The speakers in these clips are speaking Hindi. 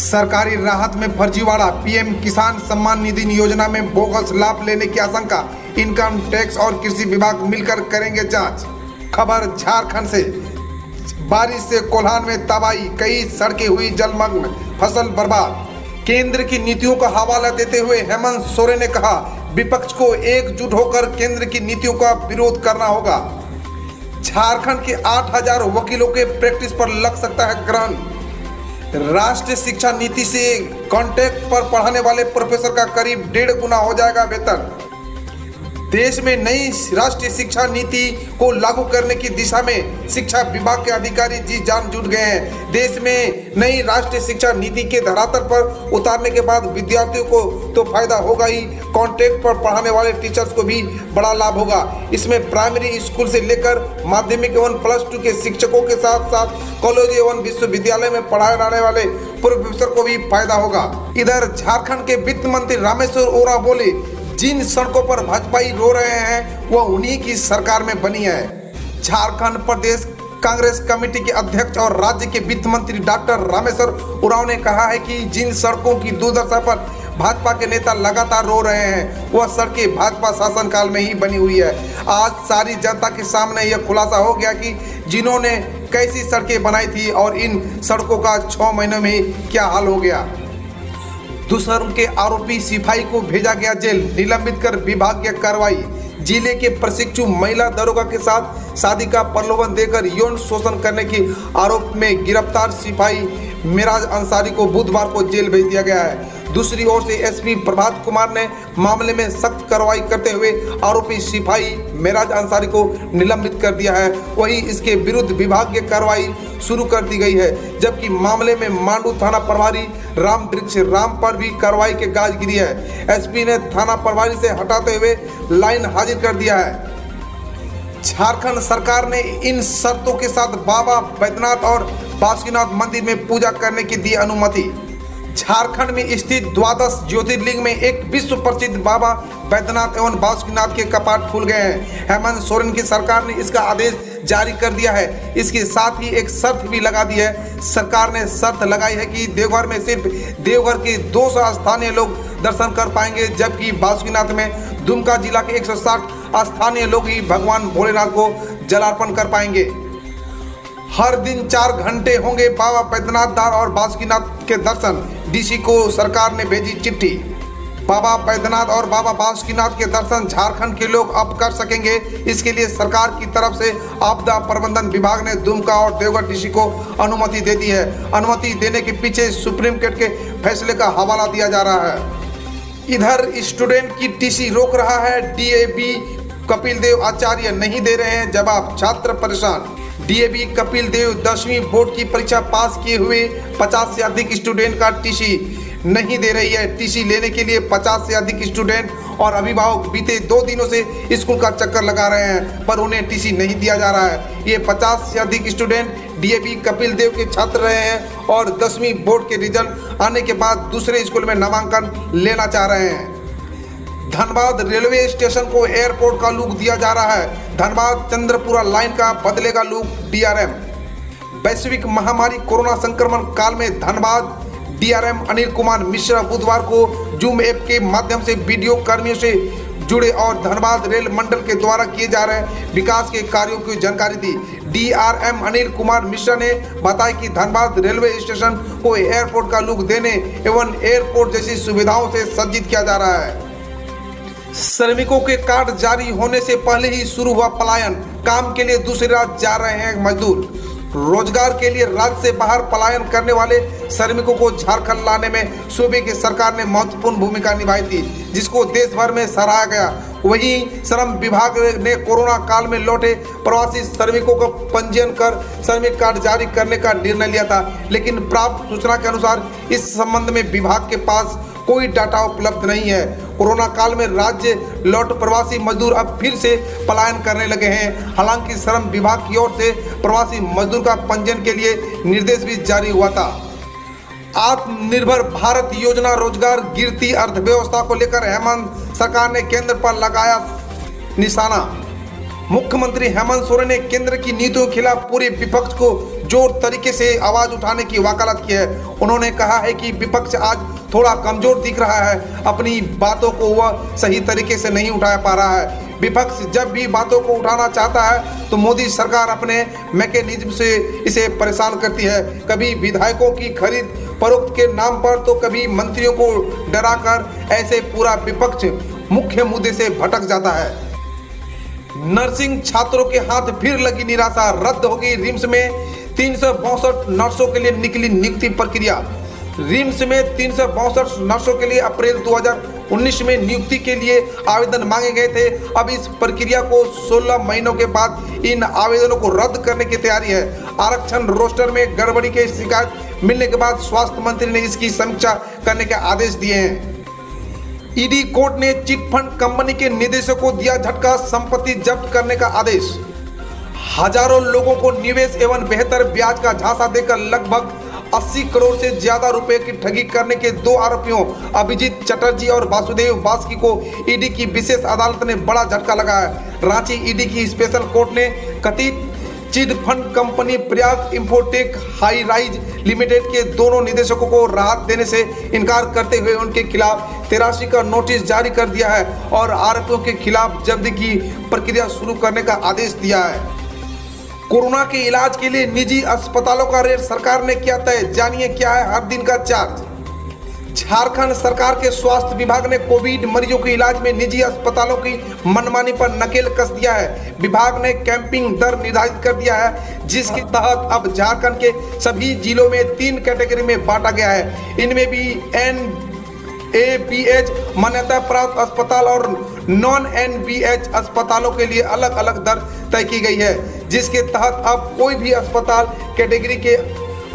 सरकारी राहत में फर्जीवाड़ा, पीएम किसान सम्मान निधि योजना में बोगस लाभ लेने की आशंका, इनकम टैक्स और कृषि विभाग मिलकर करेंगे जांच। खबर झारखंड से। बारिश से कोल्हान में तबाही, कई सड़कें हुई जलमग्न, फसल बर्बाद। केंद्र की नीतियों का हवाला देते हुए हेमंत सोरेन ने कहा, विपक्ष को एकजुट होकर केंद्र की नीतियों का विरोध करना होगा। झारखंड के 8000 वकीलों के प्रैक्टिस पर लग सकता है ग्रहण। राष्ट्रीय शिक्षा नीति से कॉन्ट्रैक्ट पर पढ़ाने वाले प्रोफेसर का करीब 1.5 गुना हो जाएगा वेतन। देश में नई राष्ट्रीय शिक्षा नीति को लागू करने की दिशा में शिक्षा विभाग के अधिकारी जी जान जुट गए हैं। देश में नई राष्ट्रीय शिक्षा नीति के धरातल पर उतारने के बाद विद्यार्थियों को तो फायदा होगा ही, कॉन्ट्रैक्ट पर पढ़ाने वाले टीचर्स को भी बड़ा लाभ होगा। इसमें प्राइमरी स्कूल से लेकर माध्यमिक एवं +2 के शिक्षकों के साथ साथ कॉलेज एवं विश्वविद्यालय में पढ़ाए जाने वाले प्रोफेसर को भी फायदा होगा। इधर झारखंड के वित्त मंत्री रामेश्वर ओरांव बोले, जिन सड़कों पर भाजपाई रो रहे हैं वह उन्हीं की सरकार में बनी है। झारखंड प्रदेश कांग्रेस कमेटी के अध्यक्ष और राज्य के वित्त मंत्री डॉक्टर रामेश्वर ओरांव ने कहा है कि जिन सड़कों की दुर्दशा पर भाजपा के नेता लगातार रो रहे हैं वह सड़कें भाजपा शासनकाल में ही बनी हुई है। आज सारी जनता के सामने यह खुलासा हो गया कि जिन्होंने कैसी सड़कें बनाई थी और इन सड़कों का 6 महीनों में क्या हाल हो गया। दुष्कर्म के आरोपी सिपाही को भेजा गया जेल, निलंबित कर विभागीय कार्रवाई। जिले के प्रशिक्षु महिला दरोगा के साथ शादी का प्रलोभन देकर यौन शोषण करने के आरोप में गिरफ्तार सिपाही मेराज अंसारी को बुधवार को जेल भेज दिया गया है। दूसरी ओर से एसपी प्रभात कुमार ने मामले में सख्त कार्रवाई करते हुए आरोपी सिपाही मेराज अंसारी को निलंबित कर दिया है। वहीं इसके विरुद्ध विभागीय कार्रवाई शुरू कर दी गई है, जबकि मामले में मांडू थाना प्रभारी राम वृक्ष राम पर भी कार्रवाई के गाज गिरी है। एसपी ने थाना प्रभारी से हटाते हुए लाइन हाजिर कर दिया है। झारखंड सरकार ने इन शर्तों के साथ बाबा बैद्यनाथ और बासुकीनाथ मंदिर में पूजा करने की दी अनुमति। झारखंड में स्थित द्वादश ज्योतिर्लिंग में एक विश्व प्रसिद्ध बाबा बैद्यनाथ एवं बासुकीनाथ के कपाट खुल गए हैं। हेमंत सोरेन की सरकार ने इसका आदेश जारी कर दिया है। इसके साथ ही एक शर्त भी लगा दी है। सरकार ने शर्त लगाई है कि देवघर में सिर्फ देवघर के 200 स्थानीय लोग दर्शन कर पाएंगे, जबकि बासुकीनाथ में दुमका जिला के 160 स्थानीय लोग ही भगवान भोलेनाथ को जलार्पण कर पाएंगे। हर दिन 4 घंटे होंगे बाबा बैद्यनाथ धाम और बासुकीनाथ के दर्शन। डीसी को सरकार ने भेजी चिट्ठी। बाबा बैद्यनाथ और बाबा बासुकीनाथ के दर्शन झारखंड के लोग अब कर सकेंगे। इसके लिए सरकार की तरफ से आपदा प्रबंधन विभाग ने दुमका और देवघर डीसी को अनुमति दे दी है। अनुमति देने के पीछे सुप्रीम कोर्ट के फैसले का हवाला दिया जा रहा है। इधर स्टूडेंट की टीसी रोक रहा है डीएवी कपिल देव आचार्य, नहीं दे रहे हैं जवाब, छात्र परेशान। डीएवी कपिल देव 10वीं बोर्ड की परीक्षा पास किए हुए 50 से अधिक स्टूडेंट का टीसी नहीं दे रही है। टीसी लेने के लिए 50 से अधिक स्टूडेंट और अभिभावक बीते 2 दिनों से स्कूल का चक्कर लगा रहे हैं, पर उन्हें टीसी नहीं दिया जा रहा है। ये 50 से अधिक स्टूडेंट डीएवी कपिल देव के छात्र रहे हैं और 10वीं बोर्ड के रिजल्ट आने के बाद दूसरे स्कूल में नामांकन लेना चाह रहे हैं। धनबाद रेलवे स्टेशन को एयरपोर्ट का लुक दिया जा रहा है। धनबाद चंद्रपुरा लाइन का बदलेगा लुक डीआरएम। वैश्विक महामारी कोरोना संक्रमण काल में धनबाद डीआरएम अनिल कुमार मिश्रा बुधवार को जूम ऐप के माध्यम से वीडियो कर्मियों से जुड़े और धनबाद रेल मंडल के द्वारा किए जा रहे विकास के कार्यों की जानकारी दी। डीआरएम अनिल कुमार मिश्रा ने बताया कि धनबाद रेलवे स्टेशन को एयरपोर्ट का लुक देने एवं एयरपोर्ट जैसी सुविधाओं से सज्जित किया जा रहा है। श्रमिकों के कार्ड जारी होने से पहले ही शुरू हुआ पलायन, काम के लिए दूसरे राज्य जा रहे हैं मजदूर। रोजगार के लिए राज्य से बाहर पलायन करने वाले श्रमिकों को झारखंड लाने में सूबे की सरकार ने महत्वपूर्ण भूमिका निभाई थी, जिसको देश भर में सराहा गया। वहीं श्रम विभाग ने कोरोना काल में लौटे प्रवासी श्रमिकों का पंजीयन कर श्रमिक कार्ड जारी करने का निर्णय लिया था, लेकिन प्राप्त सूचना के अनुसार इस संबंध में विभाग के पास कोई डाटा उपलब्ध नहीं है। कोरोना काल में राज्य लौट प्रवासी मजदूर अब फिर से पलायन करने लगे हैं। हालांकि श्रम विभाग की ओर से प्रवासी मजदूर का पंजीयन के लिए निर्देश भी जारी हुआ था। आत्मनिर्भर भारत योजना रोजगार गिरती अर्थव्यवस्था को लेकर हेमंत सरकार ने केंद्र पर लगाया निशाना। मुख्यमंत्री हेमंत सोरेन ने केंद्र की नीतियों के खिलाफ पूरे विपक्ष को पुरजोर तरीके से आवाज उठाने की वकालत की है। उन्होंने कहा है कि विपक्ष आज थोड़ा कमजोर दिख रहा है, अपनी बातों को वह सही तरीके से नहीं उठा पा रहा है। विपक्ष जब भी बातों को उठाना चाहता है तो मोदी सरकार अपने मैकेनिज्म से इसे परेशान करती है। कभी विधायकों की खरीद फरोख्त के नाम पर तो कभी मंत्रियों को डराकर, ऐसे पूरा विपक्ष मुख्य मुद्दे से भटक जाता है। नर्सिंग छात्रों के हाथ फिर लगी निराशा, रद्द होगी रिम्स में 362 नर्सों के लिए निकली नियुक्ति प्रक्रिया। रिम्स में 362 नर्सों के लिए अप्रैल 2019 में नियुक्ति के लिए आवेदन मांगे गए थे। अब इस प्रक्रिया को 16 महीनों के बाद इन आवेदनों को रद्द करने की तैयारी है। आरक्षण रोस्टर में गड़बड़ी की शिकायत मिलने के बाद स्वास्थ्य मंत्री ने इसकी समीक्षा करने के आदेश दिए हैं। ईडी कोर्ट ने चिटफंड कंपनी के निदेशक को दिया झटका, संपत्ति जब्त करने का आदेश। हजारों लोगों को निवेश एवं बेहतर ब्याज का झांसा देकर लगभग 80 करोड़ से ज्यादा रुपए की ठगी करने के 2 आरोपियों अभिजीत चटर्जी और वासुदेव बास्की को ईडी की विशेष अदालत ने बड़ा झटका लगाया। रांची ईडी की स्पेशल कोर्ट ने कथित chit fund company Prayag infotech high rise limited के दोनों निदेशकों को राहत देने से इनकार करते हुए उनके खिलाफ 83 का नोटिस जारी कर दिया है और आरोपियों के खिलाफ जब्ती की प्रक्रिया शुरू करने का आदेश दिया है। कोरोना के इलाज के लिए निजी अस्पतालों का रेट सरकार ने किया तय, जानिए क्या है हर दिन का चार्ज। झारखंड सरकार के स्वास्थ्य विभाग ने कोविड मरीजों के इलाज में निजी अस्पतालों की मनमानी पर नकेल कस दिया है। विभाग ने कैंपिंग दर निर्धारित कर दिया है, जिसके तहत अब झारखंड के सभी जिलों में 3 कैटेगरी में बांटा गया है। इनमें भी NABH मान्यता प्राप्त अस्पताल और non-NBH अस्पतालों के लिए अलग अलग दर तय की गई है, जिसके तहत अब कोई भी अस्पताल कैटेगरी के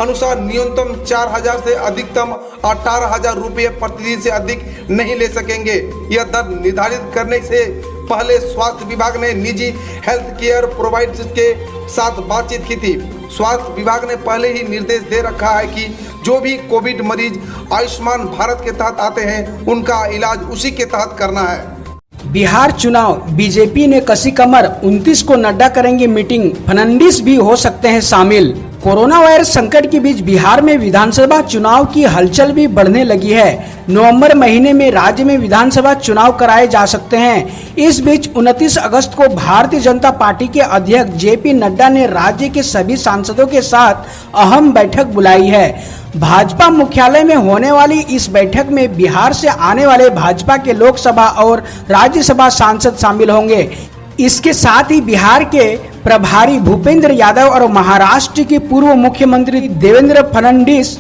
अनुसार न्यूनतम 4,000 से अधिकतम 18,000 रुपये प्रतिदिन से अधिक नहीं ले सकेंगे। यह दर निर्धारित करने से पहले स्वास्थ्य विभाग ने निजी हेल्थ केयर प्रोवाइडर्स के साथ बातचीत की थी। स्वास्थ्य विभाग ने पहले ही निर्देश दे रखा है कि जो भी कोविड मरीज आयुष्मान भारत के तहत आते हैं उनका इलाज उसी के तहत करना है। बिहार चुनाव, बीजेपी ने कसी कमर, 29 को नड्डा करेंगे मीटिंग, फर्नांडिस भी हो सकते हैं शामिल। कोरोना वायरस संकट के बीच बिहार में विधानसभा चुनाव की हलचल भी बढ़ने लगी है। नवंबर महीने में राज्य में विधानसभा चुनाव कराए जा सकते हैं। इस बीच 29 अगस्त को भारतीय जनता पार्टी के अध्यक्ष JP नड्डा ने राज्य के सभी सांसदों के साथ अहम बैठक बुलाई है। भाजपा मुख्यालय में होने वाली इस बैठक में बिहार से आने वाले भाजपा के लोकसभा और राज्यसभा सांसद शामिल होंगे। इसके साथ ही बिहार के प्रभारी भूपेंद्र यादव और महाराष्ट्र के पूर्व मुख्यमंत्री देवेंद्र फडणवीस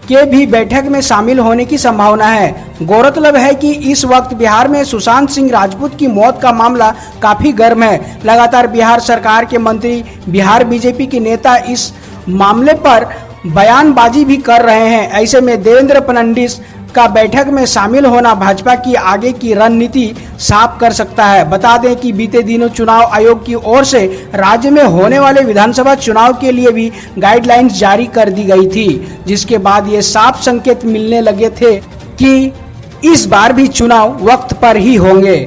के भी बैठक में शामिल होने की संभावना है। गौरतलब है कि इस वक्त बिहार में सुशांत सिंह राजपूत की मौत का मामला काफी गर्म है। लगातार बिहार सरकार के मंत्री, बिहार बीजेपी के नेता इस मामले पर बयानबाजी भी कर रहे हैं। ऐसे में देवेंद्र फडणवीस का बैठक में शामिल होना भाजपा की आगे की रणनीति साफ कर सकता है। बता दें कि बीते दिनों चुनाव आयोग की ओर से राज्य में होने वाले विधानसभा चुनाव के लिए भी गाइडलाइंस जारी कर दी गई थी, जिसके बाद ये साफ संकेत मिलने लगे थे कि इस बार भी चुनाव वक्त पर ही होंगे।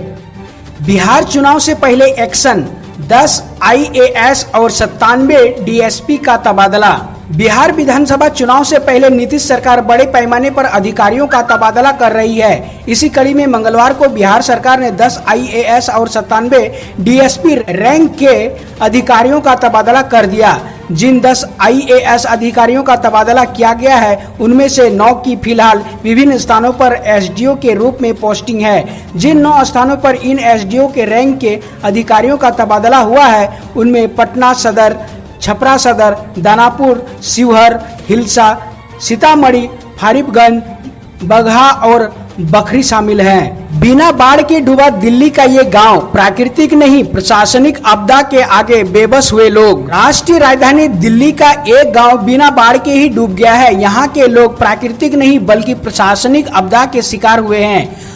बिहार चुनाव से पहले एक्शन, 10 IAS और 97 DSP का तबादला। बिहार विधानसभा चुनाव से पहले नीतीश सरकार बड़े पैमाने पर अधिकारियों का तबादला कर रही है। इसी कड़ी में मंगलवार को बिहार सरकार ने 10 IAS और 97 DSP रैंक के अधिकारियों का तबादला कर दिया। जिन 10 IAS अधिकारियों का तबादला किया गया है उनमें से 9 की फिलहाल विभिन्न स्थानों पर SDO के रूप में पोस्टिंग है। जिन 9 स्थानों पर इन SDO के रैंक के अधिकारियों का तबादला हुआ है उनमें पटना सदर, छपरा सदर, दानापुर, शिवहर, हिलसा, सीतामढ़ी, फारिबगंज, बगहा और बखरी शामिल हैं। बिना बाढ़ के डूबा दिल्ली का ये गांव, प्राकृतिक नहीं प्रशासनिक आपदा के आगे बेबस हुए लोग। राष्ट्रीय राजधानी दिल्ली का एक गांव बिना बाढ़ के ही डूब गया है। यहाँ के लोग प्राकृतिक नहीं बल्कि प्रशासनिक आपदा के शिकार हुए हैं।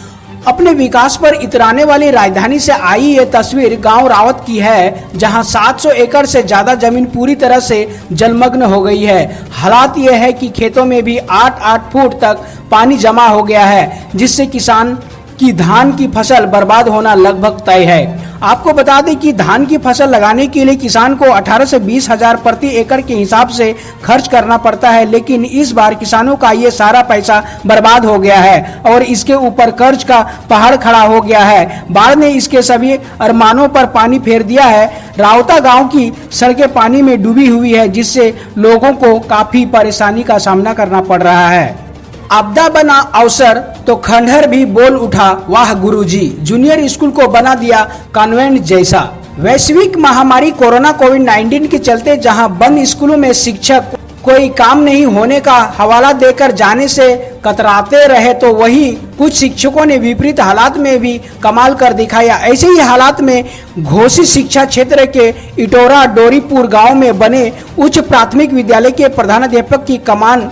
अपने विकास पर इतराने वाली राजधानी से आई ये तस्वीर गांव रावत की है, जहां 700 एकड़ से ज्यादा जमीन पूरी तरह से जलमग्न हो गई है। हालात ये है कि खेतों में भी 8-8 फुट तक पानी जमा हो गया है, जिससे किसान कि धान की फसल बर्बाद होना लगभग तय है। आपको बता दें कि धान की फसल लगाने के लिए किसान को 18 से 20 हजार प्रति एकड़ के हिसाब से खर्च करना पड़ता है, लेकिन इस बार किसानों का ये सारा पैसा बर्बाद हो गया है और इसके ऊपर कर्ज का पहाड़ खड़ा हो गया है। बाढ़ ने इसके सभी अरमानों पर पानी फेर दिया है। रावता गांव की सड़कें पानी में डूबी हुई है, जिससे लोगों को काफी परेशानी का सामना करना पड़ रहा है। आपदा बना अवसर तो खंडहर भी बोल उठा, वाह गुरुजी, जूनियर स्कूल को बना दिया कॉन्वेंट जैसा। वैश्विक महामारी कोरोना कोविड-19 के चलते जहां बंद स्कूलों में शिक्षक कोई काम नहीं होने का हवाला देकर जाने से कतराते रहे, तो वहीं कुछ शिक्षकों ने विपरीत हालात में भी कमाल कर दिखाया। ऐसे ही हालात में घोसी शिक्षा क्षेत्र के इटोरा डोरीपुर गांव में बने उच्च प्राथमिक विद्यालय के प्रधानाध्यापक की कमान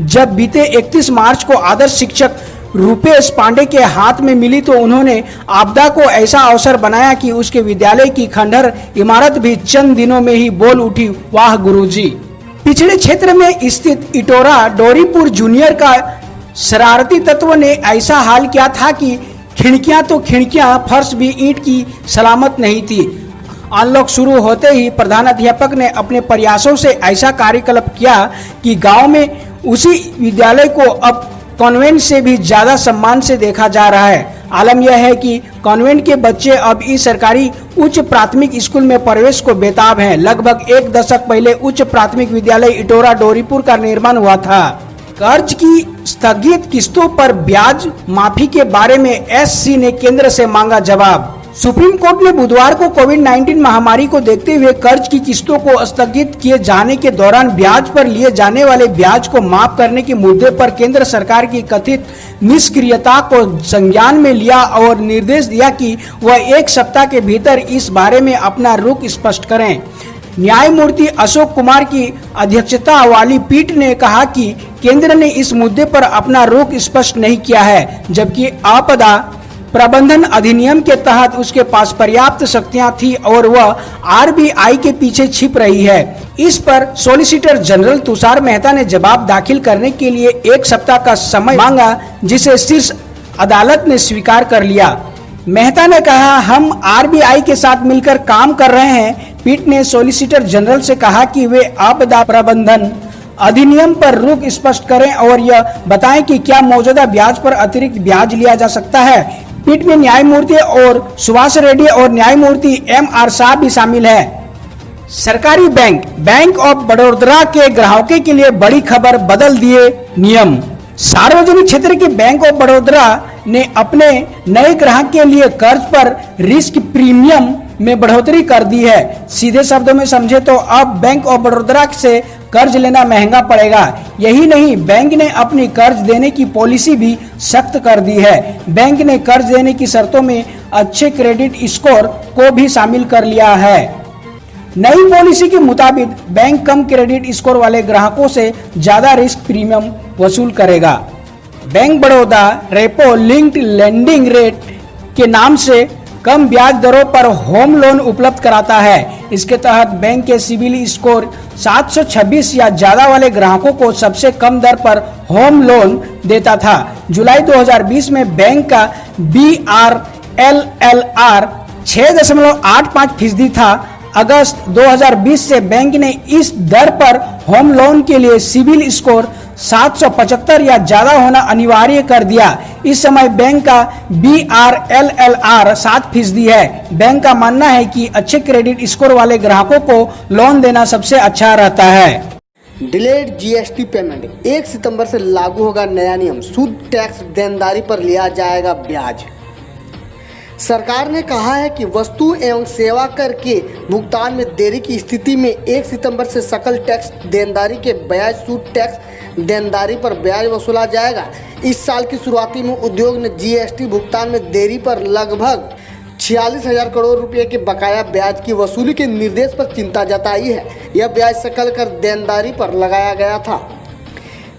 जब बीते 31 मार्च को आदर्श शिक्षक रूपेश पांडे के हाथ में मिली, तो उन्होंने आपदा को ऐसा अवसर बनाया कि उसके विद्यालय की खंडहर इमारत भी चंद दिनों में ही बोल उठी, वाह गुरुजी। पिछड़े क्षेत्र में स्थित इटोरा डोरीपुर जूनियर का शरारती तत्व ने ऐसा हाल किया था कि खिड़कियां तो खिड़कियां, फर्श भी ईंट की सलामत नहीं थी। अनलॉक शुरू होते ही प्रधानाध्यापक ने अपने प्रयासों से ऐसा कार्यकल्प किया कि गांव में उसी विद्यालय को अब कॉन्वेंट से भी ज्यादा सम्मान से देखा जा रहा है। आलम यह है कि कॉन्वेंट के बच्चे अब इस सरकारी उच्च प्राथमिक स्कूल में प्रवेश को बेताब हैं। लगभग एक दशक पहले उच्च प्राथमिक विद्यालय इटोरा डोरीपुर का निर्माण हुआ था। कर्ज की स्थगित किस्तों पर ब्याज माफी के बारे में एससी ने केंद्र से मांगा जवाब। सुप्रीम कोर्ट ने बुधवार को कोविड-19 महामारी को देखते हुए कर्ज की किस्तों को स्थगित किए जाने के दौरान ब्याज पर लिए जाने वाले ब्याज को माफ करने के मुद्दे पर केंद्र सरकार की कथित निष्क्रियता को संज्ञान में लिया और निर्देश दिया कि वह 1 सप्ताह के भीतर इस बारे में अपना रुख स्पष्ट करें। न्यायमूर्ति अशोक कुमार की अध्यक्षता वाली पीठ ने कहा कि केंद्र ने इस मुद्दे पर अपना रुख स्पष्ट नहीं किया है, जबकि आपदा प्रबंधन अधिनियम के तहत उसके पास पर्याप्त शक्तियां थी और वह आरबीआई के पीछे छिप रही है। इस पर सॉलिसिटर जनरल तुषार मेहता ने जवाब दाखिल करने के लिए 1 सप्ताह का समय मांगा, जिसे शीर्ष अदालत ने स्वीकार कर लिया। मेहता ने कहा, हम आरबीआई के साथ मिलकर काम कर रहे हैं। पीठ ने सॉलिसिटर जनरल से कहा कि वे आपदा प्रबंधन अधिनियम पर रुख स्पष्ट करें और यह बताएं कि क्या मौजूदा ब्याज पर अतिरिक्त ब्याज लिया जा सकता है। पीठ में न्यायमूर्ति और सुभाष रेड्डी और न्यायमूर्ति एम.आर. शाह भी शामिल है। सरकारी बैंक ऑफ बड़ौदा के ग्राहकों के लिए बड़ी खबर, बदल दिए नियम। सार्वजनिक क्षेत्र के बैंक ऑफ बड़ौदा ने अपने नए ग्राहक के लिए कर्ज पर रिस्क प्रीमियम में बढ़ोतरी कर दी है। सीधे शब्दों में समझे तो अब बैंक ऑफ बड़ौदा से कर्ज लेना महंगा पड़ेगा। यही नहीं, बैंक ने अपनी कर्ज देने की पॉलिसी भी सख्त कर दी है। बैंक ने कर्ज देने की शर्तों में अच्छे क्रेडिट स्कोर को भी शामिल कर लिया है। नई पॉलिसी के मुताबिक बैंक कम क्रेडिट स्कोर वाले ग्राहकों से ज्यादा रिस्क प्रीमियम वसूल करेगा। Bank Baroda repo linked lending rate के नाम से कम ब्याज दरों पर होम लोन उपलब्ध कराता है। इसके तहत बैंक के सिबिल स्कोर 726 या ज्यादा वाले ग्राहकों को सबसे कम दर पर होम लोन देता था। जुलाई 2020 में बैंक का BRLLR 6.85% था। अगस्त 2020 से बैंक ने इस दर पर होम लोन के लिए सिबिल स्कोर 775 या ज्यादा होना अनिवार्य कर दिया। इस समय बैंक का BRLLR 7% है। बैंक का मानना है कि अच्छे क्रेडिट स्कोर वाले ग्राहकों को लोन देना सबसे अच्छा रहता है। डिलेड जीएसटी पेमेंट 1 सितंबर से लागू होगा नया नियम। सूद टैक्स देनदारी पर लिया जाएगा ब्याज। सरकार ने कहा है कि वस्तु एवं सेवा कर के भुगतान में देरी की स्थिति में 1 सितंबर से सकल टैक्स देनदारी के बजाय सूद टैक्स देनदारी पर ब्याज वसूला जाएगा। इस साल की शुरुआती में उद्योग ने जीएसटी भुगतान में देरी पर लगभग 46,000 करोड़ रुपए के बकाया ब्याज की वसूली के निर्देश पर चिंता जताई है। यह ब्याज सकल कर देनदारी पर लगाया गया था।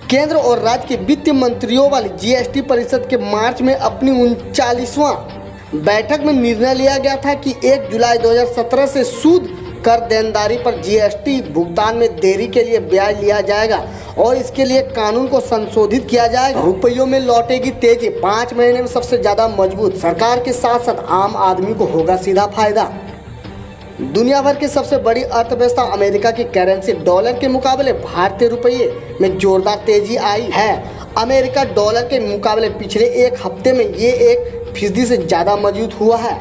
केंद्र और राज्य के वित्त मंत्रियों वाली जीएसटी परिषद के मार्च में अपनी 39वां बैठक में निर्णय लिया गया था कि 1 जुलाई 2017 से सूद कर देनदारी पर जीएसटी भुगतान में देरी के लिए ब्याज लिया जाएगा और इसके लिए कानून को संशोधित किया जाएगा। रुपयों में लौटेगी तेजी, 5 महीने में सबसे ज्यादा मजबूत। सरकार के साथ साथ आम आदमी को होगा सीधा फायदा। दुनिया भर की सबसे बड़ी अर्थव्यवस्था अमेरिका की करेंसी डॉलर के मुकाबले भारतीय रुपये में जोरदार तेजी आई है। अमेरिका डॉलर के मुकाबले पिछले एक हफ्ते में ये 1% से ज़्यादा मजबूत हुआ है।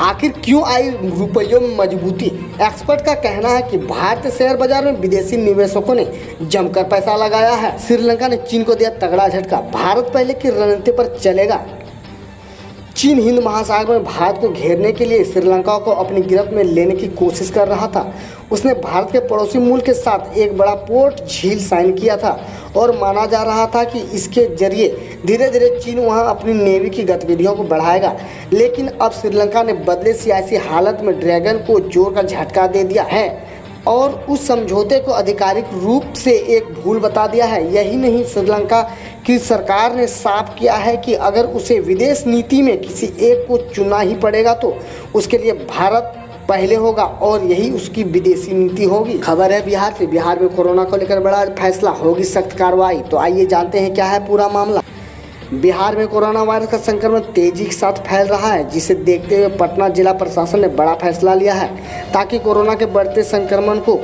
आखिर क्यों आई रुपयों में मजबूती? एक्सपर्ट का कहना है कि भारतीय शेयर बाजार में विदेशी निवेशकों ने जमकर पैसा लगाया है। श्रीलंका ने चीन को दिया तगड़ा झटका, भारत पहले की रणनीति पर चलेगा। चीन हिंद महासागर में भारत को घेरने के लिए श्रीलंका को अपनी गिरफ्त में लेने की कोशिश कर रहा था। उसने भारत के पड़ोसी मुल्क के साथ एक बड़ा पोर्ट झील साइन किया था और माना जा रहा था कि इसके जरिए धीरे धीरे चीन वहां अपनी नेवी की गतिविधियों को बढ़ाएगा। लेकिन अब श्रीलंका ने बदले सियासी हालत में ड्रैगन को जोर का झटका दे दिया है और उस समझौते को आधिकारिक रूप से एक भूल बता दिया है। यही नहीं, श्रीलंका की सरकार ने साफ किया है कि अगर उसे विदेश नीति में किसी एक को चुनना ही पड़ेगा तो उसके लिए भारत पहले होगा और यही उसकी विदेशी नीति होगी। खबर है बिहार से। बिहार में कोरोना को लेकर बड़ा फैसला, होगी सख्त कार्रवाई। तो आइए जानते हैं क्या है पूरा मामला। बिहार में कोरोना वायरस का संक्रमण तेजी के साथ फैल रहा है, जिसे देखते हुए पटना जिला प्रशासन ने बड़ा फैसला लिया है ताकि कोरोना के बढ़ते संक्रमण को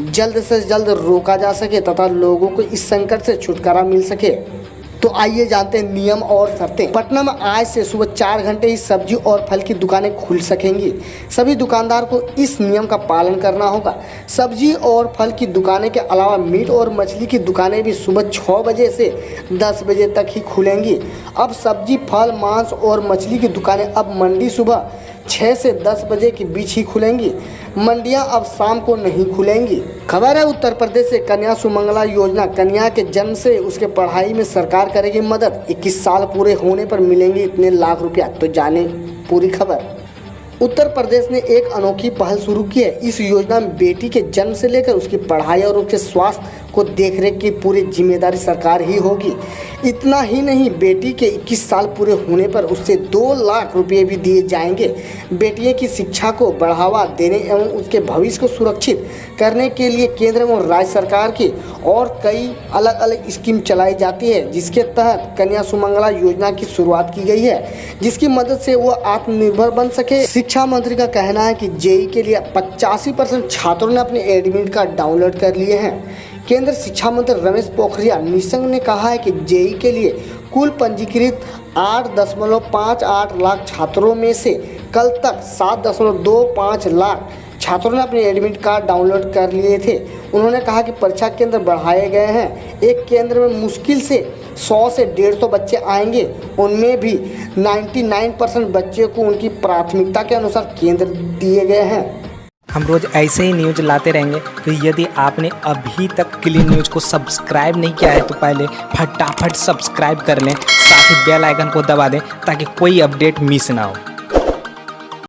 जल्द से जल्द रोका जा सके तथा लोगों को इस संकट से छुटकारा मिल सके। तो आइए जानते हैं नियम और शर्तें। पटना में आज से सुबह 4 घंटे ही सब्जी और फल की दुकानें खुल सकेंगी। सभी दुकानदार को इस नियम का पालन करना होगा। सब्जी और फल की दुकानें के अलावा मीट और मछली की दुकानें भी सुबह 6 बजे से 10 बजे तक ही खुलेंगी। अब सब्जी, फल, मांस और मछली की दुकानें अब मंडी सुबह 6 से 10 बजे के बीच ही खुलेंगी। मंडियां अब शाम को नहीं खुलेंगी। खबर है उत्तर प्रदेश से। कन्या सुमंगला योजना, कन्या के जन्म से उसके पढ़ाई में सरकार करेगी मदद। 21 साल पूरे होने पर मिलेंगे इतने लाख रुपया। तो जाने पूरी खबर। उत्तर प्रदेश ने एक अनोखी पहल शुरू की है। इस योजना में बेटी के जन्म से लेकर उसकी पढ़ाई और उसके स्वास्थ्य को देखरेख की पूरी जिम्मेदारी सरकार ही होगी। इतना ही नहीं, बेटी के 21 साल पूरे होने पर उससे 2 लाख रुपए भी दिए जाएंगे। बेटियों की शिक्षा को बढ़ावा देने एवं उसके भविष्य को सुरक्षित करने के लिए केंद्र एवं राज्य सरकार की और कई अलग अलग स्कीम चलाई जाती है, जिसके तहत कन्या सुमंगला योजना की शुरुआत की गई है, जिसकी मदद से वो आत्मनिर्भर बन सके। शिक्षा मंत्री का कहना है कि जेईई के लिए 85% छात्रों ने अपने एडमिट कार्ड डाउनलोड कर लिए हैं। केंद्रीय शिक्षा मंत्री रमेश पोखरियाल निशंक ने कहा है कि जेईई के लिए कुल पंजीकृत 8.58 लाख छात्रों में से कल तक 7.25 लाख छात्रों ने अपने एडमिट कार्ड डाउनलोड कर लिए थे। उन्होंने कहा कि परीक्षा केंद्र बढ़ाए गए हैं। एक केंद्र में मुश्किल से 100 से 150 बच्चे आएंगे। उनमें भी 99% बच्चे को उनकी प्राथमिकता के अनुसार केंद्र दिए गए हैं। हम रोज़ ऐसे ही न्यूज़ लाते रहेंगे। तो यदि आपने अभी तक क्लीन न्यूज़ को सब्सक्राइब नहीं किया है तो पहले फटाफट सब्सक्राइब कर लें, साथ ही बेल आइकन को दबा दें ताकि कोई अपडेट मिस ना हो।